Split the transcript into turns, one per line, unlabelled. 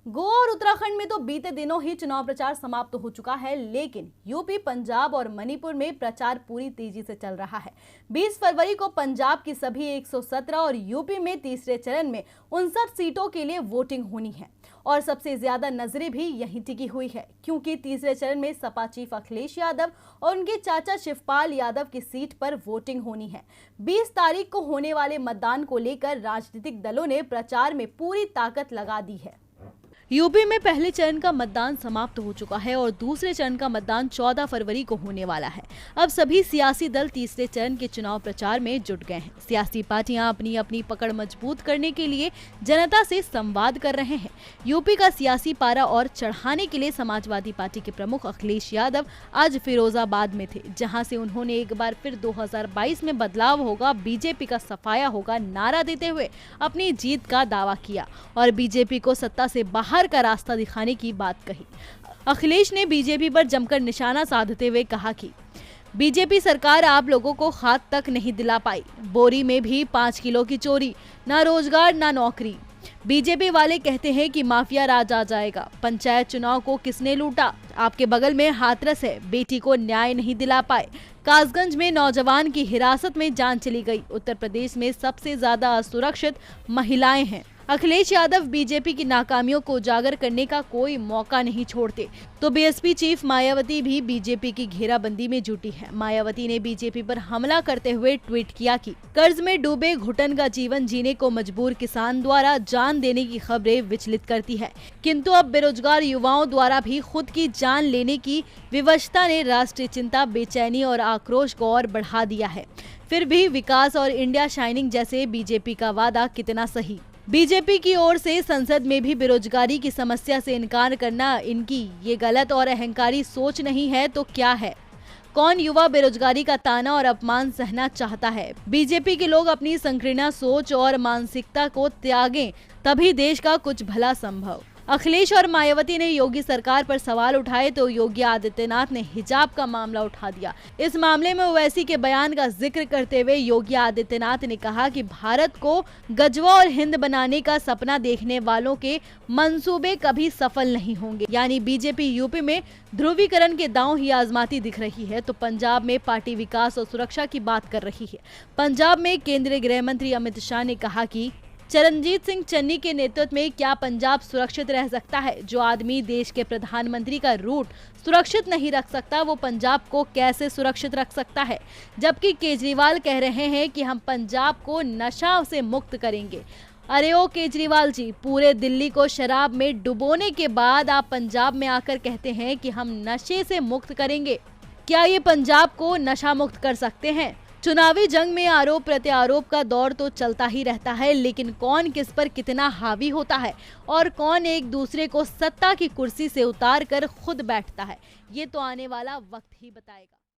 गोवा और उत्तराखंड में तो बीते दिनों ही चुनाव प्रचार समाप्त हो चुका है, लेकिन यूपी, पंजाब और मणिपुर में प्रचार पूरी तेजी से चल रहा है। 20 फरवरी को पंजाब की सभी 117 और यूपी में तीसरे चरण में 59 सीटों के लिए वोटिंग होनी है और सबसे ज्यादा नजरें भी यहीं टिकी हुई है, क्योंकि तीसरे चरण में सपा चीफ अखिलेश यादव और उनके चाचा शिवपाल यादव की सीट पर वोटिंग होनी है। 20 तारीख को होने वाले मतदान को लेकर राजनीतिक दलों ने प्रचार में पूरी ताकत लगा दी है। यूपी में पहले चरण का मतदान समाप्त हो चुका है और दूसरे चरण का मतदान 14 फरवरी को होने वाला है। अब सभी सियासी दल तीसरे चरण के चुनाव प्रचार में जुट गए हैं। सियासी पार्टियां अपनी अपनी पकड़ मजबूत करने के लिए जनता से संवाद कर रहे हैं। यूपी का सियासी पारा और चढ़ाने के लिए समाजवादी पार्टी के प्रमुख अखिलेश यादव आज फिरोजाबाद में थे, जहां से उन्होंने एक बार फिर 2022 में बदलाव होगा, बीजेपी का सफाया होगा नारा देते हुए अपनी जीत का दावा किया और बीजेपी को सत्ता से बाहर का रास्ता दिखाने की बात कही। अखिलेश ने बीजेपी पर जमकर निशाना साधते हुए कहा कि बीजेपी सरकार आप लोगों को खाद तक नहीं दिला पाई, बोरी में भी 5 किलो की चोरी, ना रोजगार ना नौकरी। बीजेपी वाले कहते हैं कि माफिया राज आ जाएगा। पंचायत चुनाव को किसने लूटा? आपके बगल में हाथरस है, बेटी को न्याय नहीं दिला पाए। कासगंज में नौजवान की हिरासत में जान चली गई। उत्तर प्रदेश में सबसे ज्यादा असुरक्षित महिलाएं हैं। अखिलेश यादव बीजेपी की नाकामियों को उजागर करने का कोई मौका नहीं छोड़ते, तो बीएसपी चीफ मायावती भी बीजेपी की घेराबंदी में जुटी है। मायावती ने बीजेपी पर हमला करते हुए ट्वीट किया कि कर्ज में डूबे घुटन का जीवन जीने को मजबूर किसान द्वारा जान देने की खबरें विचलित करती है, किंतु अब बेरोजगार युवाओं द्वारा भी खुद की जान लेने की विवशता ने राष्ट्रीय चिंता, बेचैनी और आक्रोश को और बढ़ा दिया है। फिर भी विकास और इंडिया शाइनिंग जैसे बीजेपी का वादा कितना सही। बीजेपी की ओर से संसद में भी बेरोजगारी की समस्या से इनकार करना इनकी ये गलत और अहंकारी सोच नहीं है तो क्या है? कौन युवा बेरोजगारी का ताना और अपमान सहना चाहता है? बीजेपी के लोग अपनी संकीर्ण सोच और मानसिकता को त्यागें, तभी देश का कुछ भला संभव। अखिलेश और मायावती ने योगी सरकार पर सवाल उठाए तो योगी आदित्यनाथ ने हिजाब का मामला उठा दिया। इस मामले में ओवैसी के बयान का जिक्र करते हुए योगी आदित्यनाथ ने कहा कि भारत को गजवा और हिंद बनाने का सपना देखने वालों के मंसूबे कभी सफल नहीं होंगे। यानी बीजेपी यूपी में ध्रुवीकरण के दांव ही आजमाती दिख रही है तो पंजाब में पार्टी विकास और सुरक्षा की बात कर रही है। पंजाब में केंद्रीय गृह मंत्री अमित शाह ने कहा कि चरणजीत सिंह चन्नी के नेतृत्व में क्या पंजाब सुरक्षित रह सकता है? जो आदमी देश के प्रधानमंत्री का रूट सुरक्षित नहीं रख सकता, वो पंजाब को कैसे सुरक्षित रख सकता है? जबकि केजरीवाल कह रहे हैं कि हम पंजाब को नशा से मुक्त करेंगे। अरे ओ केजरीवाल जी, पूरे दिल्ली को शराब में डुबोने के बाद आप पंजाब में आकर कहते हैं कि हम नशे से मुक्त करेंगे। क्या ये पंजाब को नशा मुक्त कर सकते हैं? चुनावी जंग में आरोप प्रत्यारोप का दौर तो चलता ही रहता है, लेकिन कौन किस पर कितना हावी होता है और कौन एक दूसरे को सत्ता की कुर्सी से उतार कर खुद बैठता है, ये तो आने वाला वक्त ही बताएगा।